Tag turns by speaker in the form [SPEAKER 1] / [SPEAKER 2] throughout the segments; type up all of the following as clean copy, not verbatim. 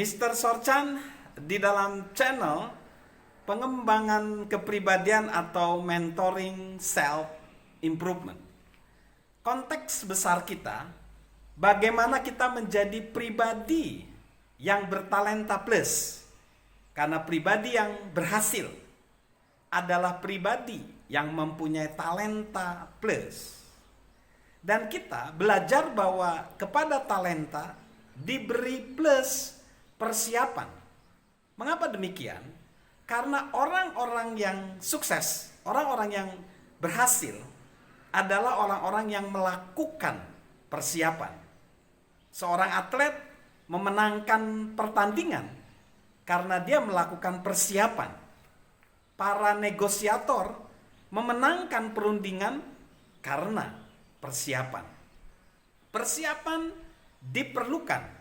[SPEAKER 1] Mr. Sorchan di dalam channel pengembangan kepribadian atau mentoring self improvement. Konteks besar kita, bagaimana kita menjadi pribadi yang bertalenta plus. Karena pribadi yang berhasil adalah pribadi yang mempunyai talenta plus. Dan kita belajar bahwa kepada talenta diberi plus persiapan. Mengapa demikian? Karena orang-orang yang sukses, orang-orang yang berhasil adalah orang-orang yang melakukan persiapan. Seorang atlet memenangkan pertandingan karena dia melakukan persiapan. Para negosiator memenangkan perundingan karena persiapan. Persiapan diperlukan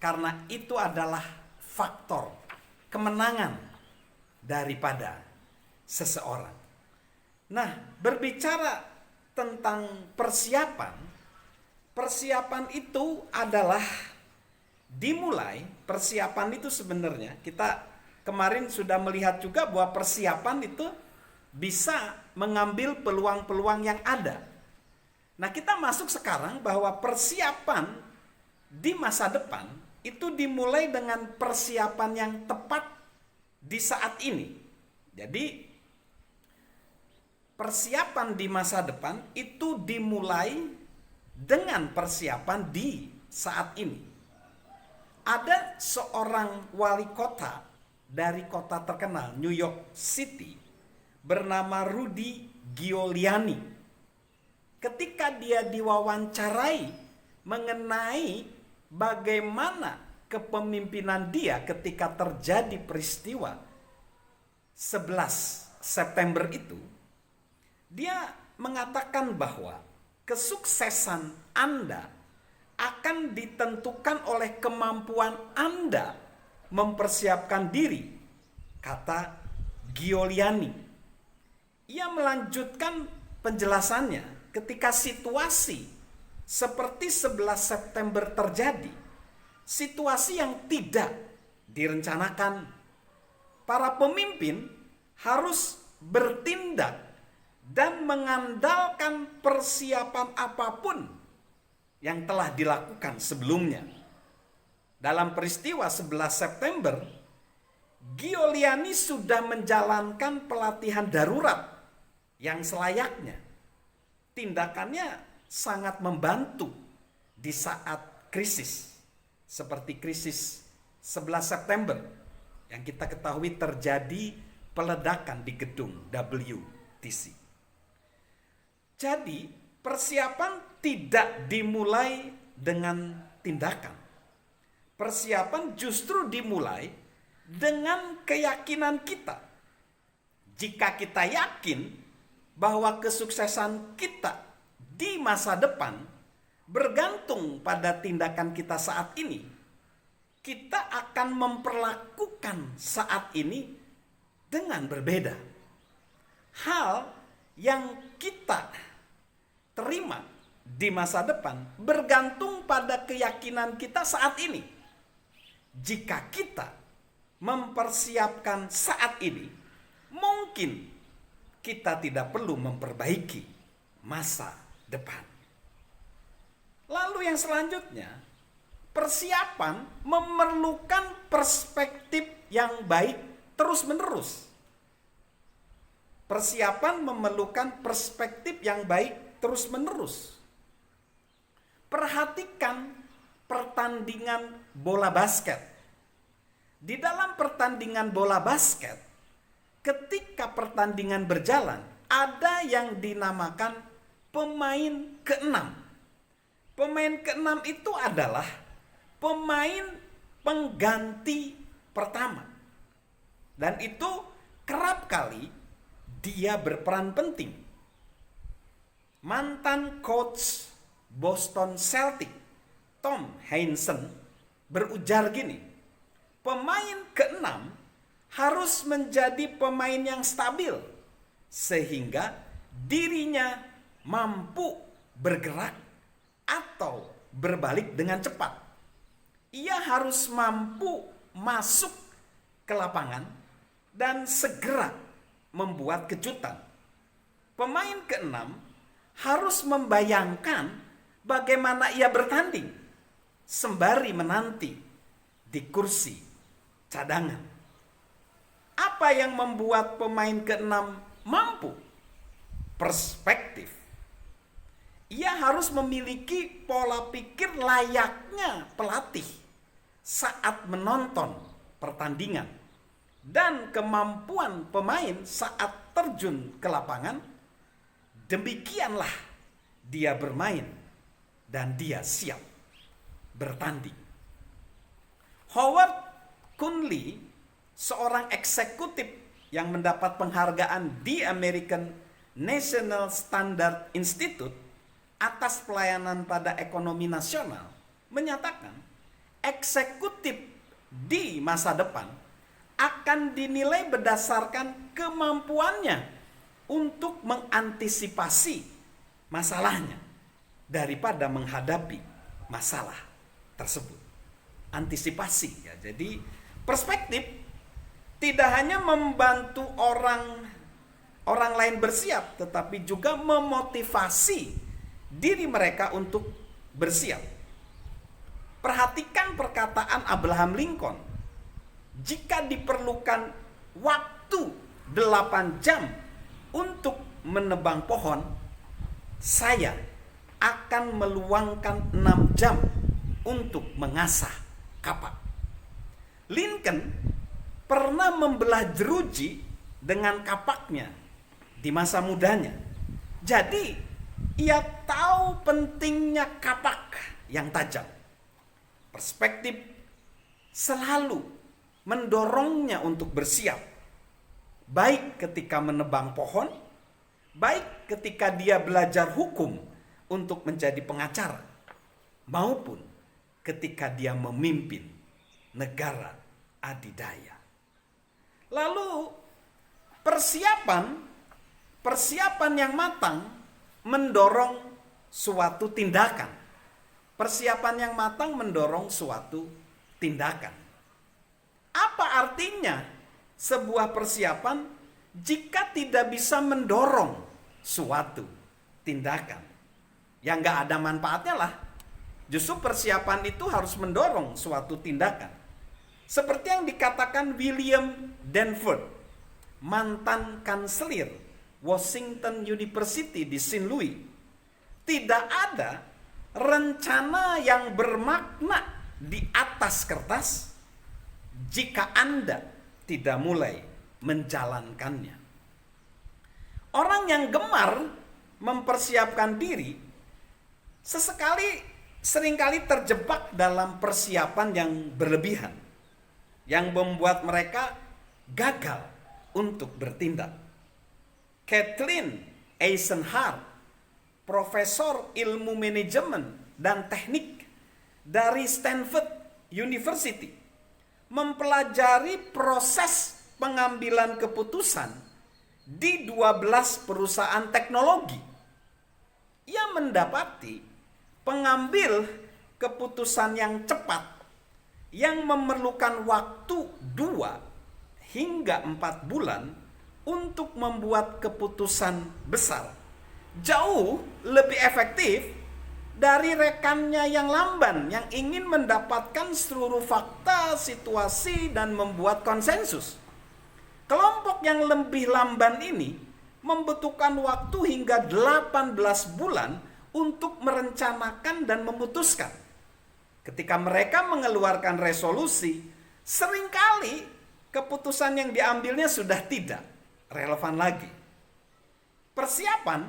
[SPEAKER 1] karena itu adalah faktor kemenangan daripada seseorang. Nah, berbicara tentang persiapan, persiapan itu adalah dimulai. Persiapan itu sebenarnya kita kemarin sudah melihat juga bahwa persiapan itu bisa mengambil peluang-peluang yang ada. Nah, kita masuk sekarang bahwa persiapan di masa depan itu dimulai dengan persiapan yang tepat di saat ini. Jadi, persiapan di masa depan itu dimulai dengan persiapan di saat ini. Ada seorang wali kota dari kota terkenal New York City bernama Rudy Giuliani. Ketika dia diwawancarai mengenai bagaimana kepemimpinan dia ketika terjadi peristiwa 11 September itu, dia mengatakan bahwa kesuksesan Anda akan ditentukan oleh kemampuan Anda mempersiapkan diri, kata Giuliani. Ia melanjutkan penjelasannya ketika situasi seperti 11 September terjadi, situasi yang tidak direncanakan. Para pemimpin harus bertindak dan mengandalkan persiapan apapun yang telah dilakukan sebelumnya. Dalam peristiwa 11 September, Giuliani sudah menjalankan pelatihan darurat yang selayaknya. Tindakannya sangat membantu di saat krisis, seperti krisis 11 September yang kita ketahui terjadi peledakan di gedung WTC. Jadi, persiapan tidak dimulai dengan tindakan. Persiapan justru dimulai dengan keyakinan kita. Jika kita yakin bahwa kesuksesan kita di masa depan bergantung pada tindakan kita saat ini, kita akan memperlakukan saat ini dengan berbeda. Hal yang kita terima di masa depan bergantung pada keyakinan kita saat ini. Jika kita mempersiapkan saat ini, mungkin kita tidak perlu memperbaiki masa depan. Lalu yang selanjutnya, persiapan memerlukan perspektif yang baik terus-menerus. Persiapan memerlukan perspektif yang baik terus-menerus. Perhatikan pertandingan bola basket. Di dalam pertandingan bola basket, ketika pertandingan berjalan, ada yang dinamakan pemain keenam. Pemain keenam itu adalah pemain pengganti pertama. Dan itu kerap kali dia berperan penting. Mantan coach Boston Celtics, Tom Heinsohn, berujar gini, pemain keenam harus menjadi pemain yang stabil sehingga dirinya mampu bergerak atau berbalik dengan cepat. Ia harus mampu masuk ke lapangan dan segera membuat kejutan. Pemain keenam harus membayangkan bagaimana ia bertanding sembari menanti di kursi cadangan. Apa yang membuat pemain keenam mampu? Perspektif. Ia harus memiliki pola pikir layaknya pelatih saat menonton pertandingan dan kemampuan pemain saat terjun ke lapangan. Demikianlah dia bermain dan dia siap bertanding. Howard Kunli, seorang eksekutif yang mendapat penghargaan di American National Standard Institute atas pelayanan pada ekonomi nasional, menyatakan eksekutif di masa depan akan dinilai berdasarkan kemampuannya untuk mengantisipasi masalahnya daripada menghadapi masalah tersebut. Antisipasi ya. Jadi perspektif tidak hanya membantu orang lain bersiap, tetapi juga memotivasi diri mereka untuk bersiap. Perhatikan perkataan Abraham Lincoln. Jika diperlukan waktu 8 jam untuk menebang pohon, saya akan meluangkan 6 jam untuk mengasah kapak. Lincoln pernah membelah jeruji dengan kapaknya di masa mudanya. Jadi, ia tahu pentingnya kapak yang tajam. Perspektif selalu mendorongnya untuk bersiap. Baik ketika menebang pohon, baik ketika dia belajar hukum untuk menjadi pengacara, maupun ketika dia memimpin negara adidaya. Lalu persiapan yang matang mendorong suatu tindakan. Persiapan yang matang mendorong suatu tindakan. Apa artinya sebuah persiapan jika tidak bisa mendorong suatu tindakan? Yang gak ada manfaatnya lah. Justru persiapan itu harus mendorong suatu tindakan. Seperti yang dikatakan William Danford, mantan kanselir Washington University di St. Louis. Tidak ada rencana yang bermakna di atas kertas jika Anda tidak mulai menjalankannya. Orang yang gemar mempersiapkan diri seringkali terjebak dalam persiapan yang berlebihan yang membuat mereka gagal untuk bertindak. Kathleen Eisenhardt, profesor ilmu manajemen dan teknik dari Stanford University, mempelajari proses pengambilan keputusan di 12 perusahaan teknologi. Ia mendapati pengambil keputusan yang cepat yang memerlukan waktu 2 hingga 4 bulan untuk membuat keputusan besar jauh lebih efektif dari rekannya yang lamban yang ingin mendapatkan seluruh fakta, situasi, dan membuat konsensus. Kelompok yang lebih lamban ini membutuhkan waktu hingga 18 bulan untuk merencanakan dan memutuskan. Ketika mereka mengeluarkan resolusi, seringkali keputusan yang diambilnya sudah tidak relevan lagi. Persiapan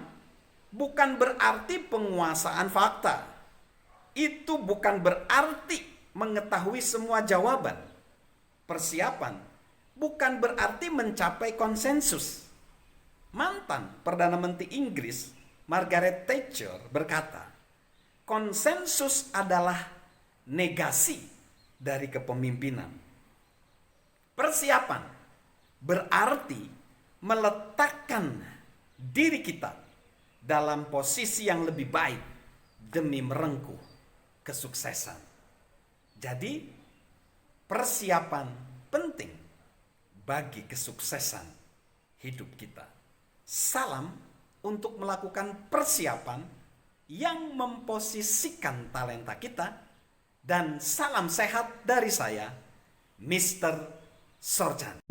[SPEAKER 1] bukan berarti penguasaan fakta. Itu bukan berarti mengetahui semua jawaban. Persiapan bukan berarti mencapai konsensus. Mantan Perdana Menteri Inggris Margaret Thatcher berkata, konsensus adalah negasi dari kepemimpinan. Persiapan berarti meletakkan diri kita dalam posisi yang lebih baik demi merengkuh kesuksesan. Jadi, Persiapan penting bagi kesuksesan hidup kita. Salam untuk melakukan persiapan yang memposisikan talenta kita, dan salam sehat dari saya, Mr. Sorjan.